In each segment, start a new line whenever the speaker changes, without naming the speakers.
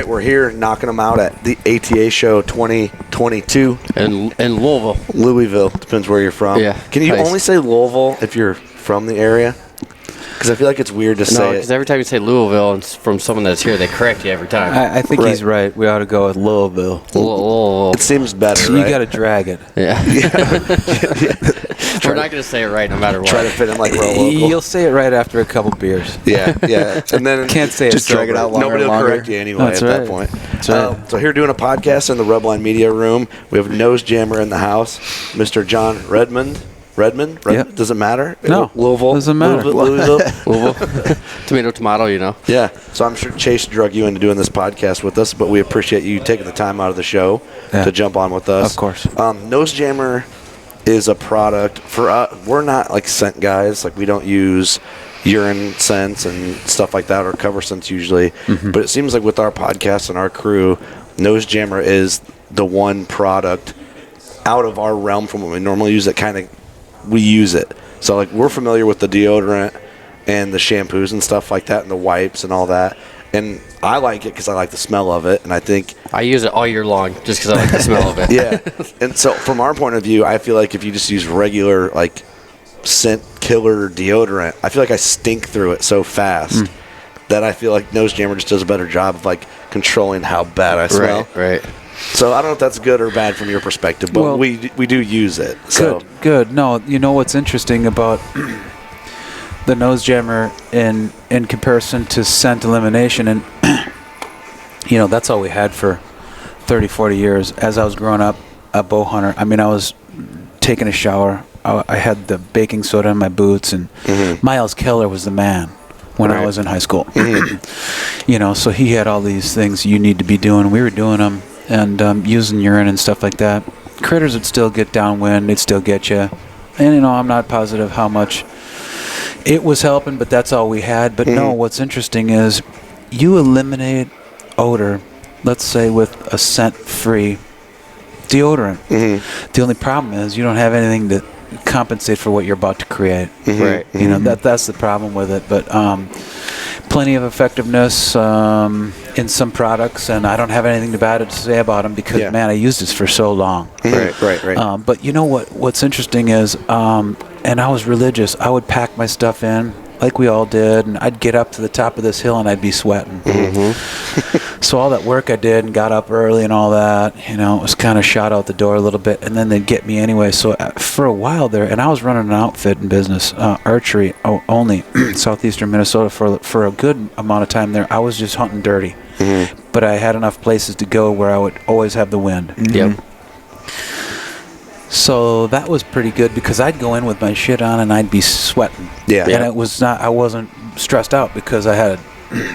right, we're here knocking them out at the ATA Show 2022
in Louisville.
Louisville, depends where you're from.
Yeah.
Can you
Nice.
only say Louisville if you're from the area? Because I feel like it's weird to
No,
say
because
it.
every time you say Louisville and it's from someone that's here, they correct you every time.
I think
Right.
he's right. We ought to go with Louisville.
Louisville.
It seems better,
So
right?
you got to drag it.
Yeah. We're not going to say it right no matter what.
Try to fit in like real local.
You'll say it right after a couple beers.
Yeah. And then
Can't say it
Just drag it
sober.
out longer
nobody
and
will
longer.
correct you anyway
That's
at that
right.
point.
That's right.
So here doing a podcast in the Rubline Media Room, we have Nose Jammer in the house, Mr. John Redmond. Redmond?
Yep.
Does it matter?
No.
Louisville?
Doesn't matter.
Louisville?
Louisville. Tomato, you know.
Yeah. So I'm sure Chase drug you into doing this podcast with us, but we appreciate you taking the time out of the show to jump on with us.
Of course.
Nose Jammer is a product for us. We're not like scent guys. Like we don't use urine scents and stuff like that or cover scents usually.
Mm-hmm.
But it seems like with our podcast and our crew, Nose Jammer is the one product out of our realm from what we normally use that kind of we use it. So like we're familiar with the deodorant and the shampoos and stuff like that and the wipes and all that. And I like it because I like the smell of it. And I think
I use it all year long just because I like the smell of it.
yeah. And so from our point of view, I feel like if you just use regular like scent killer deodorant, I feel like I stink through it so fast that I feel like Nose Jammer just does a better job of like controlling how bad I smell.
Right.
So I don't know if that's good or bad from your perspective, but
Well,
we do use it. So
Good. No, you know what's interesting about the Nose Jammer in comparison to scent elimination, and you know that's all we had for 30, 40 years. As I was growing up, a bow hunter. I mean, I was taking a shower. I had the baking soda in my boots, and Miles Keller was the man when I was in high school. You know, so he had all these things you need to be doing. We were doing them and using urine and stuff like that. Critters would still get downwind. They'd still get you. And, you know, I'm not positive how much it was helping, but that's all we had. But no, what's interesting is you eliminate odor, let's say with a scent-free deodorant. The only problem is you don't have anything to compensate for what you're about to create.
Right.
You know, that's the problem with it. But plenty of effectiveness in some products, and I don't have anything bad to say about them because, man, I used this for so long.
Right.
But you know what's interesting is, and I was religious, I would pack my stuff in like we all did, and I'd get up to the top of this hill and I'd be sweating. So all that work I did and got up early and all that, you know, it was kind of shot out the door a little bit, and then they'd get me anyway. So for a while there, and I was running an outfit in business, archery only, southeastern Minnesota for a good amount of time there. I was just hunting dirty, but I had enough places to go where I would always have the wind.
Yep.
So that was pretty good because I'd go in with my shit on and I'd be sweating.
Yeah.
And it was not, I wasn't stressed out because I had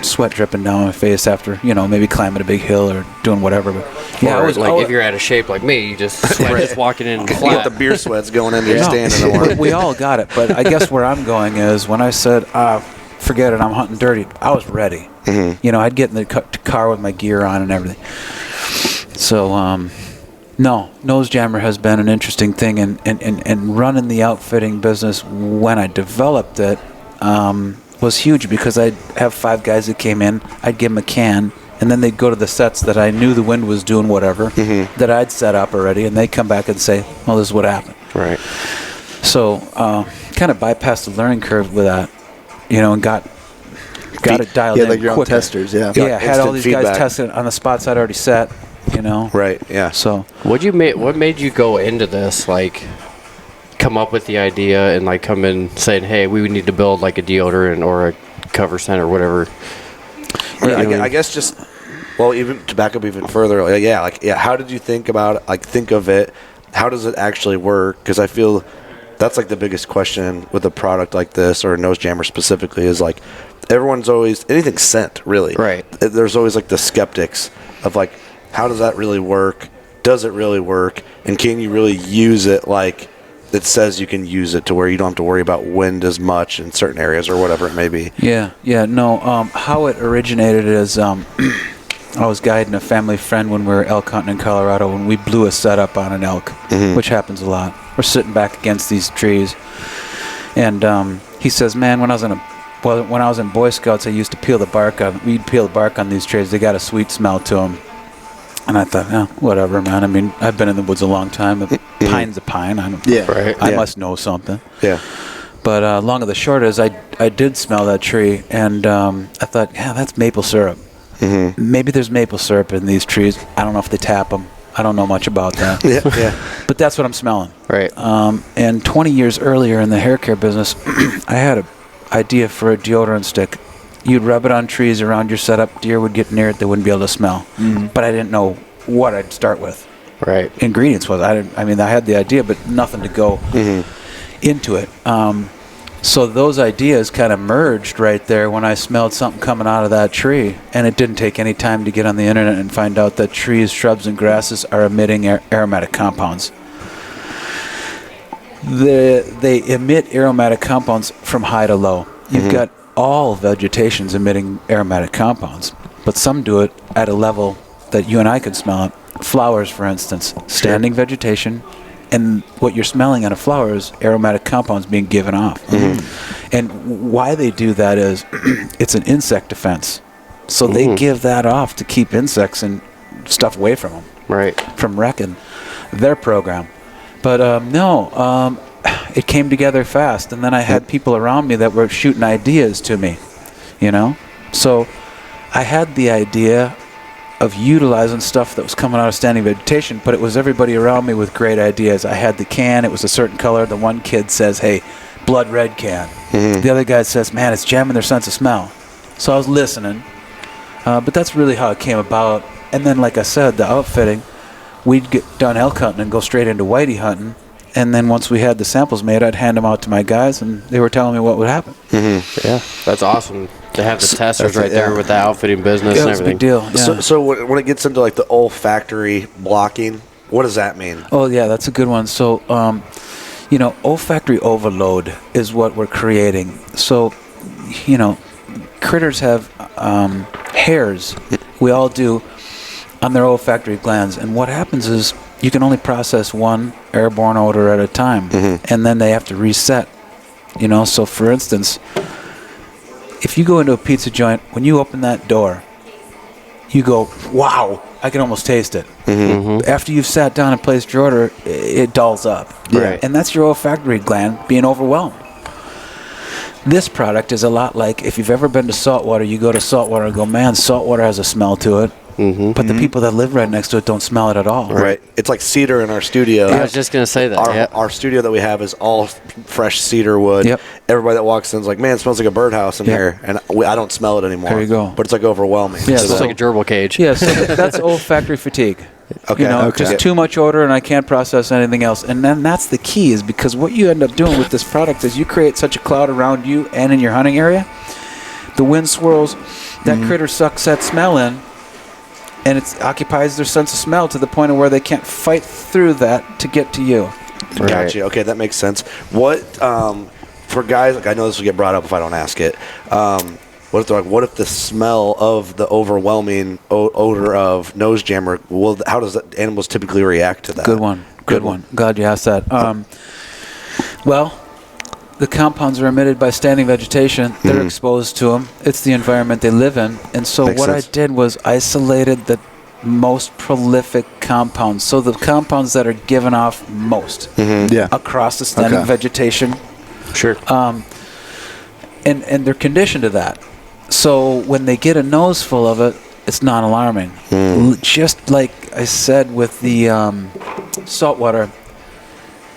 sweat dripping down my face after, you know, maybe climbing a big hill or doing whatever. But yeah,
Or
I was
like if you're out of shape like me, you just sweat just walking in
You get
flat.
the beer sweats going into your
No,
stand in the morning.
we all got it, but I guess where I'm going is when I said, forget it, I'm hunting dirty, I was ready. You know, I'd get in the car with my gear on and everything. So, no, Nose Jammer has been an interesting thing, and running the outfitting business when I developed it was huge because I'd have 5 guys that came in, I'd give them a can, and then they'd go to the sets that I knew the wind was doing whatever, that I'd set up already, and they'd come back and say, well, this is what happened.
Right.
So kind of bypassed the learning curve with that, you know, and got it dialed in
like your own
quicker.
testers, yeah.
Yeah, had all
instant
these
feedback.
guys testing on the spots I'd already set, you know.
Right, yeah.
So
What made you go into this? Like, come up with the idea and like come in saying, "Hey, we would need to build like a deodorant or a cover scent or whatever."
I guess just, well, even to back up even further, how did you think about it? Like, think of it, how does it actually work? Because I feel that's like the biggest question with a product like this, or a Nose Jammer specifically, is like, everyone's always, anything scent, really.
Right.
There's always like the skeptics of like, how does that really work? Does it really work? And can you really use it like it says you can use it to where you don't have to worry about wind as much in certain areas or whatever it may be?
How it originated is I was guiding a family friend when we were elk hunting in Colorado, and we blew a setup on an elk, which happens a lot. We're sitting back against these trees, and he says, man, when I was in a Well, when I was in Boy Scouts, I used to peel the bark on. We'd peel the bark on these trees. They got a sweet smell to them. And I thought, whatever, man. I mean, I've been in the woods a long time. A pine's a pine. I must know something.
Yeah.
But long of the short is, I did smell that tree, and I thought, that's maple syrup. Mm-hmm. Maybe there's maple syrup in these trees. I don't know if they tap them. I don't know much about that.
Yeah.
But that's what I'm smelling.
Right.
And 20 years earlier in the hair care business, I had an idea for a deodorant stick. You'd rub it on trees around your setup. Deer would get near it. They wouldn't be able to smell. Mm-hmm. But I didn't know what I'd start with.
Right.
Ingredients was. I had the idea, but nothing to go into it. So those ideas kind of merged right there when I smelled something coming out of that tree. And it didn't take any time to get on the internet and find out that trees, shrubs, and grasses are emitting aromatic compounds. They emit aromatic compounds from high to low. You've got all vegetations emitting aromatic compounds, but some do it at a level that you and I can smell it. Flowers, for instance, standing vegetation, and what you're smelling on a flower is aromatic compounds being given off. And why they do that is it's an insect defense. So they give that off to keep insects and stuff away from them.
Right. From
wrecking their program. But it came together fast, and then I had people around me that were shooting ideas to me, So I had the idea of utilizing stuff that was coming out of standing vegetation, but it was everybody around me with great ideas. I had the can, it was a certain color. The one kid says, hey, blood red can. The other guy says, man, it's jamming their sense of smell. So I was listening, but that's really how it came about. And then, like I said, the outfitting, we'd get done elk hunting and go straight into whitey hunting. And then once we had the samples made, I'd hand them out to my guys, and they were telling me what would happen.
Yeah, that's awesome to have the testers right there with the outfitting business and everything.
It's a big deal. Yeah.
So when it gets into like the olfactory blocking, what does that mean?
Oh, yeah, that's a good one. So, olfactory overload is what we're creating. So, critters have hairs. We all do on their olfactory glands. And what happens is you can only process one airborne odor at a time, and then they have to reset. So for instance, if you go into a pizza joint, when you open that door, you go, wow, I can almost taste it. After you've sat down and placed your order, it dulls up.
Right.
And that's your olfactory gland being overwhelmed. This product is a lot like if you've ever been to saltwater, you go to saltwater and go, man, saltwater has a smell to it. But the people that live right next to it don't smell it at all.
Right. It's like cedar in our studio.
I was just going to say that.
Our studio that we have is all fresh cedar wood.
Yep.
Everybody that walks in is like, man, it smells like a birdhouse in here. And I don't smell it anymore.
There you go.
But it's like overwhelming.
Yeah,
So it's like a gerbil cage.
Yeah, so that's olfactory fatigue.
Okay.
Just too much odor and I can't process anything else. And then that's the key, is because what you end up doing with this product is you create such a cloud around you and in your hunting area. The wind swirls, that critter sucks that smell in, and it occupies their sense of smell to the point of where they can't fight through that to get to you.
Right.
Gotcha. Okay, that makes sense. What, for guys, like I know this will get brought up if I don't ask it, what if the smell of the overwhelming odor of nose jammer, how does the animals typically react to that?
Good one. Glad you asked that. Well, the compounds are emitted by standing vegetation. They're exposed to them. It's the environment they live in. And so
Makes sense.
I did was isolated the most prolific compounds. So the compounds that are given off most across the standing vegetation.
Sure.
And they're conditioned to that. So when they get a nose full of it, it's non-alarming. Just like I said with the saltwater.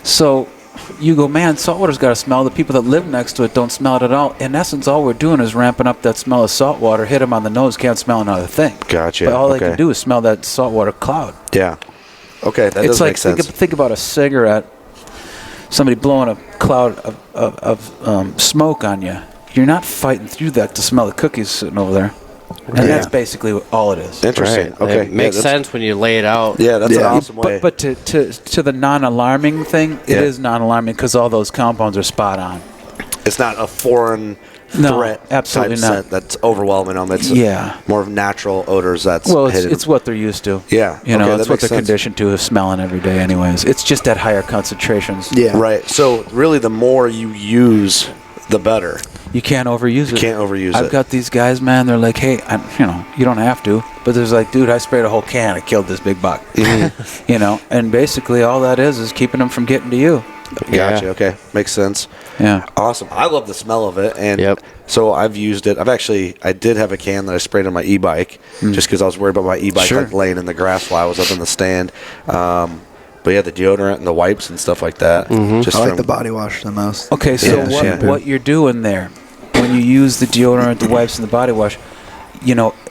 So you go, man, saltwater's got a smell. The people that live next to it don't smell it at all. In essence, all we're doing is ramping up that smell of saltwater. Hit them on the nose, can't smell another thing.
Gotcha.
But all they can do is smell that saltwater cloud.
Yeah. Okay, that does make sense.
Think about a cigarette. Somebody blowing a cloud of smoke on you. You're not fighting through that to smell the cookies sitting over there. And that's basically all it is.
Interesting.
Right.
Okay.
It makes sense when you lay it out.
Yeah, that's an awesome way.
But to the non-alarming thing, it is non-alarming because all those compounds are spot on.
It's not a foreign threat
absolutely
type
not.
scent that's overwhelming them. It's more of natural odors that's hidden.
It's what they're used to.
Yeah.
It's what they're conditioned to, is smelling every day anyways. It's just at higher concentrations.
Yeah. Right. So really the more you use, the better.
You can't overuse it.
Can't overuse
I've
it.
got these guys, man. They're like, hey, you don't have to. But there's like, dude, I sprayed a whole can. I killed this big buck. And basically all that is keeping them from getting to you.
Gotcha. Okay, makes sense.
Yeah.
Awesome. I love the smell of it, and
Yep.
so I've used it. I did have a can that I sprayed on my e-bike just because I was worried about my e-bike
Sure.
like laying in the grass while I was up in the stand. But yeah, the deodorant and the wipes and stuff like that. Just
I like
from-
the body wash the most.
Okay, so
Yeah,
what
shampoo.
what you're doing there, when you use the deodorant, the wipes, and the body wash,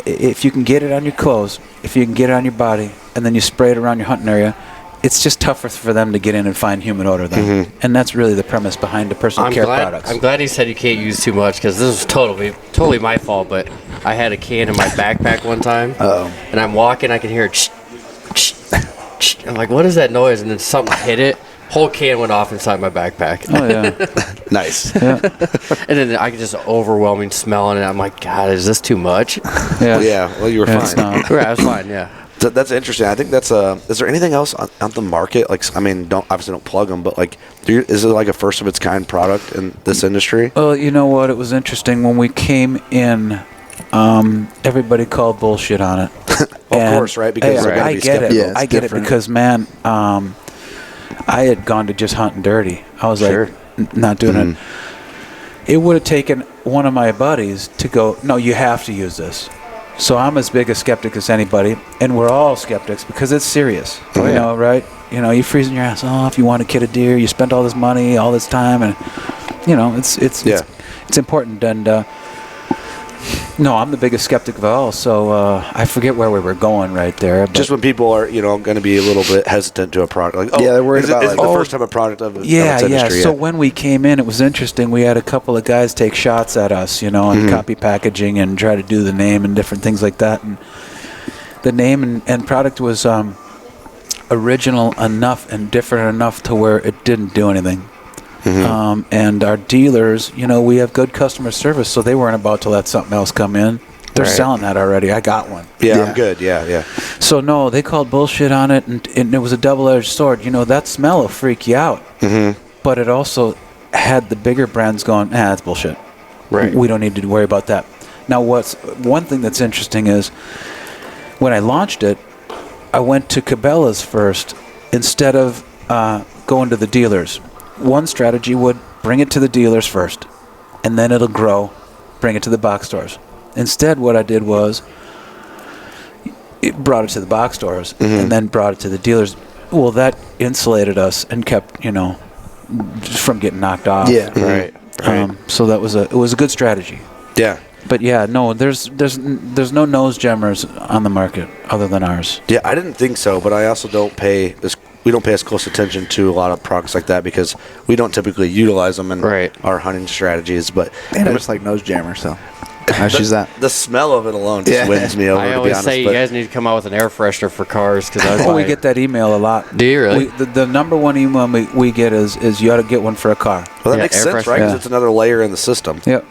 if you can get it on your clothes, if you can get it on your body, and then you spray it around your hunting area, it's just tougher for them to get in and find human odor then. And that's really the premise behind the personal care products.
I'm glad he said you can't use too much because this was totally my fault. But I had a can in my backpack one time, and I'm walking, I can hear it. I'm like, what is that noise? And then something hit it. Whole can went off inside my backpack.
Oh yeah.
nice.
And then I get this overwhelming smell, and I'm like, God, is this too much?
Yeah.
Well, you were
Yeah, it's
fine.
not.
Right, I was fine, yeah.
That's interesting. I think that's is there anything else on the market? Like, I mean, don't plug them, but like, is it like a first of its kind product in this industry?
Well, you know what? It was interesting when we came in. Everybody called bullshit on it.
Of course, right? Because
Hey,
they're gonna
I
be
get it.
skeptical.
Yeah, it's
I get
different.
it because man, I had gone to just hunting dirty. I was
Sure.
like, not doing it. It would have taken one of my buddies to go, no, you have to use this. So I'm as big a skeptic as anybody, and we're all skeptics because it's serious. You know, right? You're freezing your ass off. You want to kill a deer. You spent all this money, all this time, and it's important. And no, I'm the biggest skeptic of all. So I forget where we were going right there. But
Just when people are, going to be a little bit hesitant to a product, like,
Yeah, they're worried about,
is it
like,
the first time a product of
yeah,
its
yeah.
industry.
So when we came in, it was interesting. We had a couple of guys take shots at us, and copy packaging and try to do the name and different things like that. And the name and product was original enough and different enough to where it didn't do anything. And our dealers, we have good customer service, so they weren't about to let something else come in. They're
Right.
selling that already. I got one.
yeah,
Yeah.
I'm good. Yeah.
So no, they called bullshit on it, and it was a double-edged sword. That smell will freak you out. But it also had the bigger brands going, that's bullshit.
Right.
We don't need to worry about that. Now, one thing that's interesting is when I launched it, I went to Cabela's first instead of going to the dealers. One strategy would bring it to the dealers first, and then it'll grow, bring it to the box stores. Instead, what I did was it brought it to the box stores and then brought it to the dealers. Well, that insulated us and kept, from getting knocked off.
Yeah.
Right.
So it was a good strategy.
Yeah.
But yeah, no, there's no nose gemmers on the market other than ours.
Yeah, I didn't think so, but I also we don't pay as close attention to a lot of products like that because we don't typically utilize them in
Right.
our hunting strategies. But
And I just like nose jammer, so I just use that.
the smell of it alone just
Yeah.
wins me over.
I
to be
always
honest,
say you
but
guys need to come out with an air freshener for cars because
Oh, we get that email a lot.
Do you really?
The number one email we get is you ought to get one for a car.
well, that
Yeah,
makes
air
sense, right? Because
freshener.
it's another layer in the system.
Yep.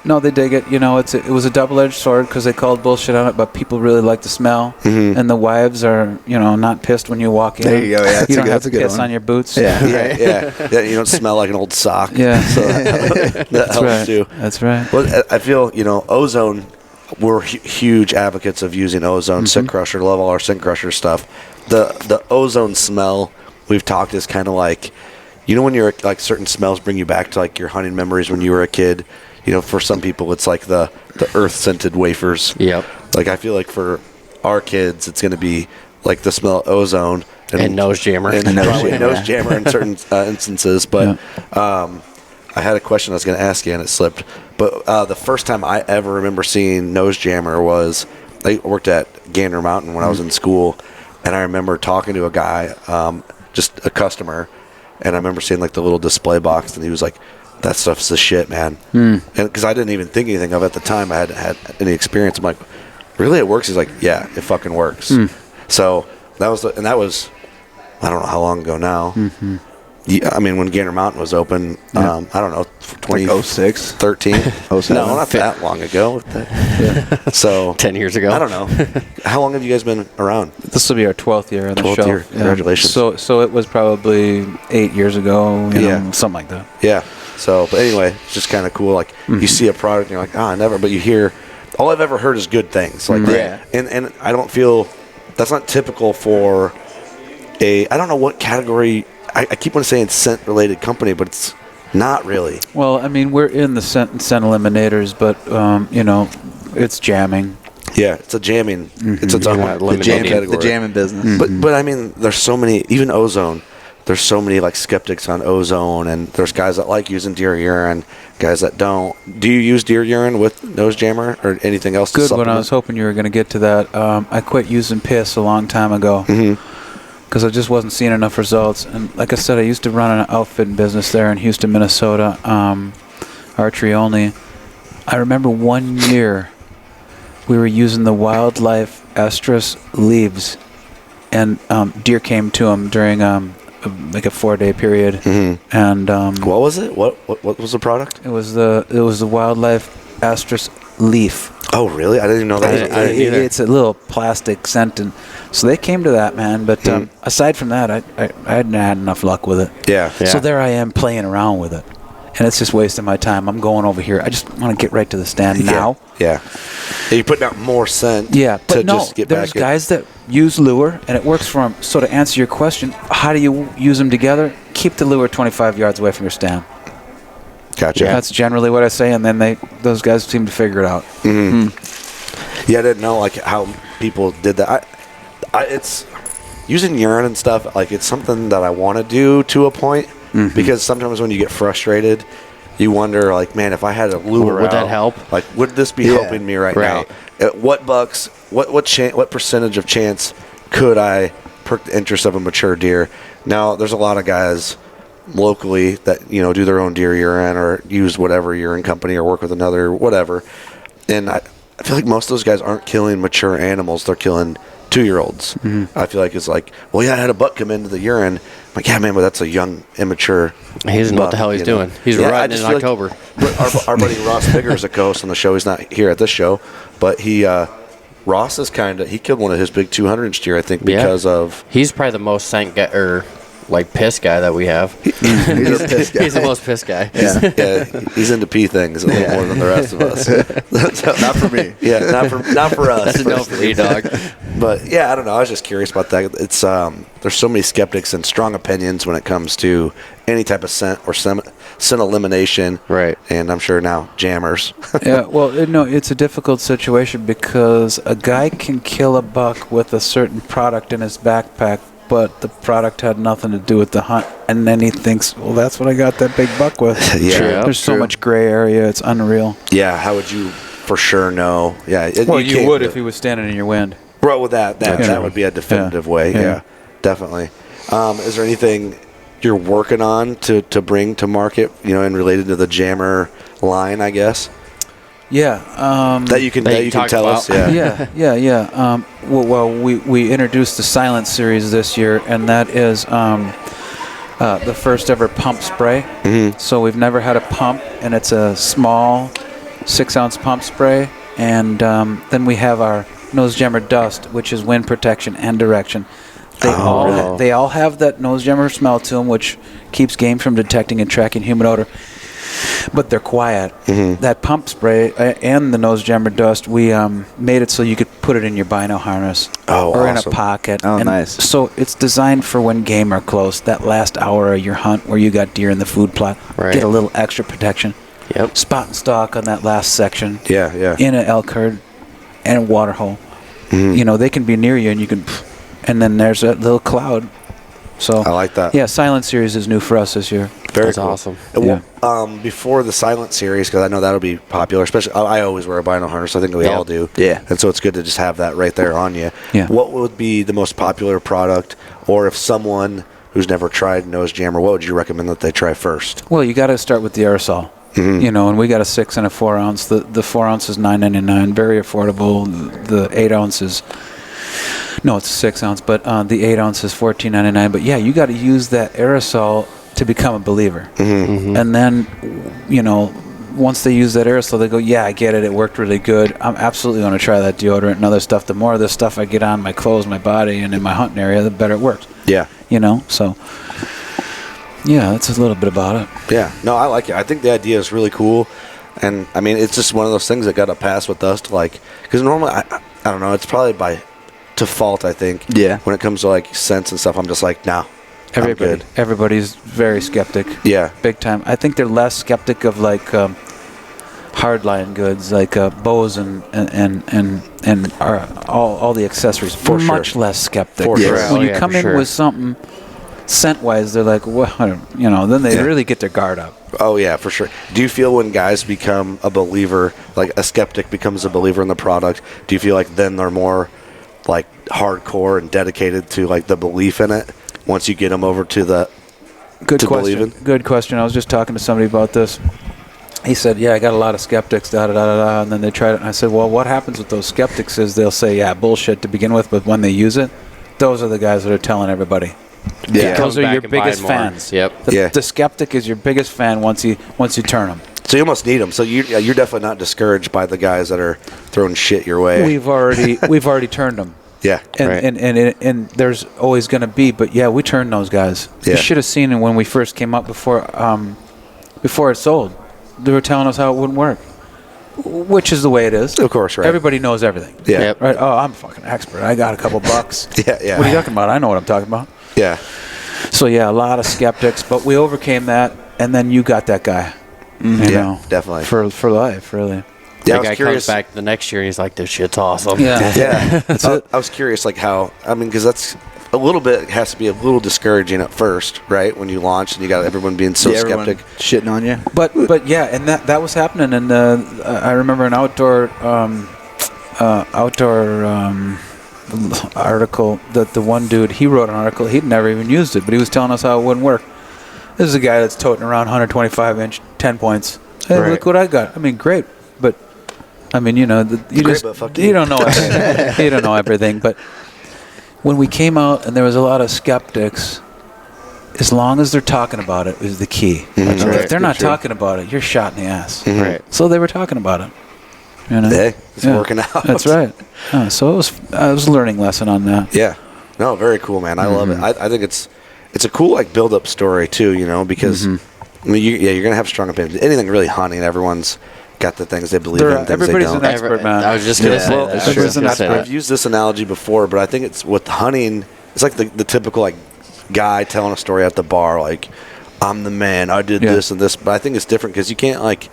No, they dig it. It was a double-edged sword because they called bullshit on it, but people really like the smell. And the wives are, not pissed when you walk in.
There you go, yeah, that's
you
a
don't
good-
have
that's a
to
good
piss
one.
on your boots.
Yeah.
Yeah. You don't smell like an old sock.
Yeah.
So that
That's
helps
right.
too.
That's right.
Well, I feel, ozone, we're huge advocates of using ozone, Scent Crusher, love all our Scent Crusher stuff. The ozone smell, we've talked is kind of like, when you're like certain smells bring you back to like your hunting memories when you were a kid. For some people, it's like the earth-scented wafers.
Yep.
Like, I feel like for our kids, it's going to be like the smell of ozone.
And nose jammer.
And
nose
probably
jammer,
nose jammer in certain instances. But I had a question I was going to ask you, and it slipped. But the first time I ever remember seeing nose jammer was I worked at Gander Mountain when I was in school, and I remember talking to a guy, just a customer, and I remember seeing like the little display box, and he was like, that stuff's the shit, man. And because I didn't even think anything of it at the time, I hadn't had any experience. I'm like, really, it works? He's like, yeah, it fucking works. So that was, I don't know how long ago now. Yeah, I mean, when Gander Mountain was open, I don't know,
06?
13.
07.
No, not that long ago. So
10 years ago.
I don't know. How long have you guys been around?
This will be our 12th year on the
12th
shelf.
year. Congratulations.
So it was probably 8 years ago,
Yeah.
something like that.
Yeah. So, but anyway, it's just kind of cool. Like you see a product and you're like, I never. But you hear, all I've ever heard is good things. Like,
Yeah.
and I don't feel that's not typical for I don't know what category. I keep on saying scent related company, but it's not really.
Well, I mean, we're in the scent eliminators, but it's jamming.
Yeah, it's a jamming. It's its own category.
The jamming business.
But I mean, there's so many. Even ozone. There's so many like skeptics on ozone, and there's guys that like using deer urine, guys that don't. Do you use deer urine with nose jammer or anything else?
Good. When I was hoping you were going to get to that, I quit using piss a long time ago because I just wasn't seeing enough results. And like I said, I used to run an outfitting business there in Houston, Minnesota, archery only. I remember one year we were using the Wildlife estrus leaves, and deer came to them during like a 4-day period, and
what was it? What was the product?
it was the Wildlife estrus leaf.
Oh, really? I didn't even know that.
I didn't either.
It's a little plastic scent, and so they came to that, man. But aside from that, I hadn't had enough luck with it.
Yeah.
Yeah.
So there I am playing around with it, and it's just wasting my time. I'm going over here. I just want to get right to the stand now.
Yeah. You're putting out more scent.
Yeah,
to
but no,
just get
there's
back in.
guys that use lure, and it works for them. So to answer your question, how do you use them together? Keep the lure 25 yards away from your stand.
Gotcha.
That's generally what I say, and then those guys seem to figure it out.
Yeah, I didn't know like how people did that. It's using urine and stuff. Like it's something that I want to do to a point because sometimes when you get frustrated, you wonder like, man, if I had a lure,
Would that
out,
help?
Like, would this be helping me right now? What bucks? What percentage of chance could I perk the interest of a mature deer? Now, there's a lot of guys locally that do their own deer urine or use whatever urine company or work with another whatever, and I feel like most of those guys aren't killing mature animals; they're killing 2-year-olds. I feel like it's like, well, yeah, I had a buck come into the urine. I'm like, yeah, man, but that's a young, immature.
He doesn't know what
buck,
the hell he's
you know?
doing. He's
Yeah, I
rutting
just
in
feel like-
October.
but our buddy Ross Bigger is a co-host on the show. He's not here at this show, but Ross is he killed one of his big 200-inch deer, I think, because of.
He's probably the most scent guy, or like piss guy that we have.
He's a piss guy.
He's the most piss guy.
Yeah, he's into pee things a little more than the rest of us.
Not for me.
Yeah, not for us.
That's a no for me, dog.
But yeah, I don't know. I was just curious about that. It's there's so many skeptics and strong opinions when it comes to any type of scent or scent elimination.
Right.
And I'm sure now jammers.
Yeah, well, it's a difficult situation because a guy can kill a buck with a certain product in his backpack, but the product had nothing to do with the hunt, and then he thinks, well, that's what I got that big buck with.
Yeah.
True.
There's so
True.
much gray area, it's unreal.
Yeah. How would you for sure know? Yeah.
You
can't
would
do-
if he was standing in your wind.
Well, with that
true.
would be a definitive way.
Yeah.
Yeah, definitely. Is there anything you're working on to bring to market, and related to the jammer line, I guess,
Yeah.
that you can
talk
tell us?
about?
Yeah.
Yeah. We introduced the Silence series this year, and that is the first ever pump spray. So we've never had a pump, and it's a small 6-ounce pump spray. And then we have our Nose Jammer Dust, which is wind protection and direction. They all have that nose jammer smell to them, which keeps game from detecting and tracking human odor. But they're quiet. That pump spray and the nose jammer dust, we made it so you could put it in your bino harness or in a
awesome.
pocket.
Oh,
And
nice.
So it's designed for when game are close, that last hour of your hunt where you got deer in the food plot.
Right.
Get a little extra protection.
Yep.
Spot and stalk on that last section.
Yeah.
In an elk herd and a water hole. They can be near you and you can, and then there's that little cloud. So
I like that.
Yeah, Silent Series is new for us this year.
Very
That's
cool.
awesome.
And before the Silent series, because I know that'll be popular, especially I always wear a bino harness. I think we
Yeah.
all do.
Yeah.
And so it's good to just have that right there on you.
Yeah.
What would be the most popular product, or if someone who's never tried nose jammer, what would you recommend that they try first?
Well, you got to start with the aerosol. And we got a 6 and a 4 ounce. The 4 ounce is $9.99, very affordable. The 8 ounce is, no, it's a 6 ounce, but the 8 ounce is $14.99. But yeah, you got to use that aerosol to become a believer. And then, once they use that aerosol, they go, yeah, I get it. It worked really good. I'm absolutely going to try that deodorant and other stuff. The more of this stuff I get on my clothes, my body, and in my hunting area, the better it works.
Yeah.
So Yeah, that's a little bit about it.
Yeah, no, I like it. I think the idea is really cool, and I mean, it's just one of those things that got to pass with us to like, because normally I don't know, it's probably by default. I think.
Yeah.
When it comes to like scents and stuff, I'm just like, nah, I'm good.
Everybody's very skeptic.
Yeah.
Big time. I think they're less skeptic of like hardline goods like Bose and all the accessories.
For sure.
Much less skeptic.
For
sure.
When
Oh,
you
yeah,
come
for
in
sure.
with something scent-wise, they're like, well, then they
Yeah.
really get their guard up.
Oh yeah, for sure. Do you feel when guys become a believer, like a skeptic becomes a believer in the product? Do you feel like then they're more like hardcore and dedicated to like the belief in it once you get them over to the
Good
to
question.
believe in?
Good question. I was just talking to somebody about this. He said, yeah, I got a lot of skeptics, da-da-da-da-da, and then they tried it. And I said, well, what happens with those skeptics is they'll say, yeah, bullshit to begin with, but when they use it, those are the guys that are telling everybody.
Yeah.
Those
Comes
are
back
your
and buy
biggest
more.
fans.
Yep.
The,
Yeah.
the skeptic is your biggest fan once you turn them.
So you almost need them. So you're definitely not discouraged by the guys that are throwing shit your way.
We've already turned them.
Yeah.
And,
Right.
and there's always going to be, but yeah, we turned those guys.
Yeah.
You should have seen it when we first came up before it sold. They were telling us how it wouldn't work, which is the way it is.
Of course, right.
Everybody knows everything.
Yeah.
Yep.
Right? Oh, I'm a fucking expert. I got a couple bucks.
Yeah, yeah.
What are you talking about? I know what I'm talking about.
Yeah.
So yeah, a lot of skeptics, but we overcame that, and then you got that guy. You
Yeah,
know,
definitely.
for life, really.
Yeah, I
That
was
guy
curious.
comes back the next year and he's like, "This shit's awesome."
Yeah.
Yeah.
That's
I,
it.
I was curious, like how, I mean, because that's a little bit, it has to be a little discouraging at first, right? When you launch and you got everyone being so
Yeah, everyone
skeptic.
shitting on you.
But yeah, and that was happening. And I remember an outdoor article that the one dude, he wrote an article. He'd never even used it, but he was telling us how it wouldn't work. This is a guy that's toting around 125-inch 10 points. Hey,
Right.
look what I got. I mean, great, but I mean, you know, you
Great,
just
but fuck
you
you.
don't know everything. You don't know everything. But when we came out and there was a lot of skeptics, as long as they're talking about it is the key.
That's
If
right.
they're not
True.
talking about it, you're shot in the ass.
Right.
So they were talking about it. You know?
Hey, it's
Yeah.
working out.
That's right. So it was a learning lesson on that.
Yeah. No, very cool, man. I love
Mm-hmm.
it. I think it's a cool like build up story too, you know, because
Mm-hmm.
I mean, you're gonna have strong opinions. Anything really hunting, everyone's got the things they believe in, things they
everybody's
don't.
an expert, man.
I was just gonna
Yeah.
say
Well,
that.
everybody's
I was
an
gonna say
expert.
I've
that.
used this analogy before, but I think it's with hunting. It's like the typical like guy telling a story at the bar, like I'm the man, I did
Yeah.
this and this. But I think it's different because you can't like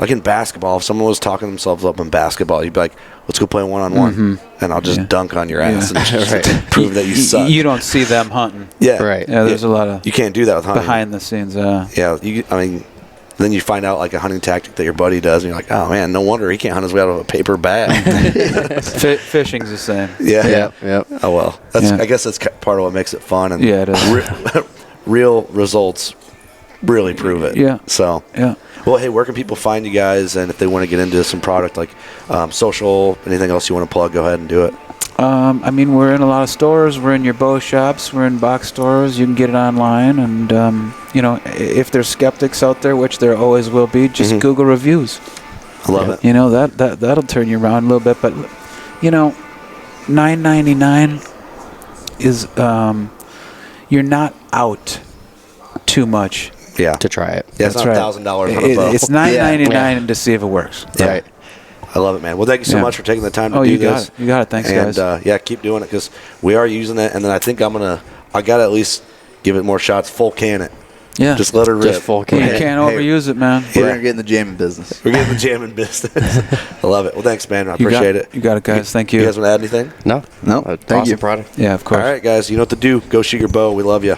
in basketball. If someone was talking themselves up in basketball, you'd be like, "Let's go play 1-on-1, and I'll just
Yeah.
dunk on your ass
Yeah.
and just
Right.
prove that you suck."
You don't see them hunting.
yeah,
Right.
Yeah, there's a lot of
You can't do that with hunting.
behind the scenes.
Yeah, I mean, then you find out like a hunting tactic that your buddy does, and you're like, "Oh man, no wonder he can't hunt his way out of a paper bag."
Fishing's the same.
Yeah.
Yep. Yep.
Oh well, that's
Yeah.
I guess that's part of what makes it fun, and
Yeah, it is.
real results really prove it.
Yeah.
So,
Yeah.
well, hey, where can people find you guys, and if they want to get into some product like social, anything else you want to plug, go ahead and do it.
I mean, we're in a lot of stores. We're in your bow shops. We're in box stores. You can get it online. And, you know, if there's skeptics out there, which there always will be, just Google reviews.
I love it.
You know, that'll turn you around a little bit. But, you know, $9.99 is, you're not out too much.
Yeah.
To try it.
Yeah, it's
That's
not
right.
$1,000 on a bow.
It's $9.99
Yeah.
to see if it works.
Yeah.
Right.
I love it, man. Well, thank you so
Yeah.
much for taking the time to
Oh,
do
you
this.
got it. You got it. Thanks,
and,
guys.
yeah, keep doing it because we are using it, and then I think I got to at least give it more shots. Full can it.
Yeah.
Just let her rip.
Just full
you
can.
can't
Hey.
overuse it, man.
We're
Yeah.
going to get in the jamming business.
We're getting the jamming business. I love it. Well, thanks, man. I
You got-
appreciate it.
You got it, guys. Thank
You
you.
guys want to add anything?
No.
No, thank
Awesome
you.
product.
Yeah, of course.
All right, guys. You know what to do. Go shoot your bow. We love you.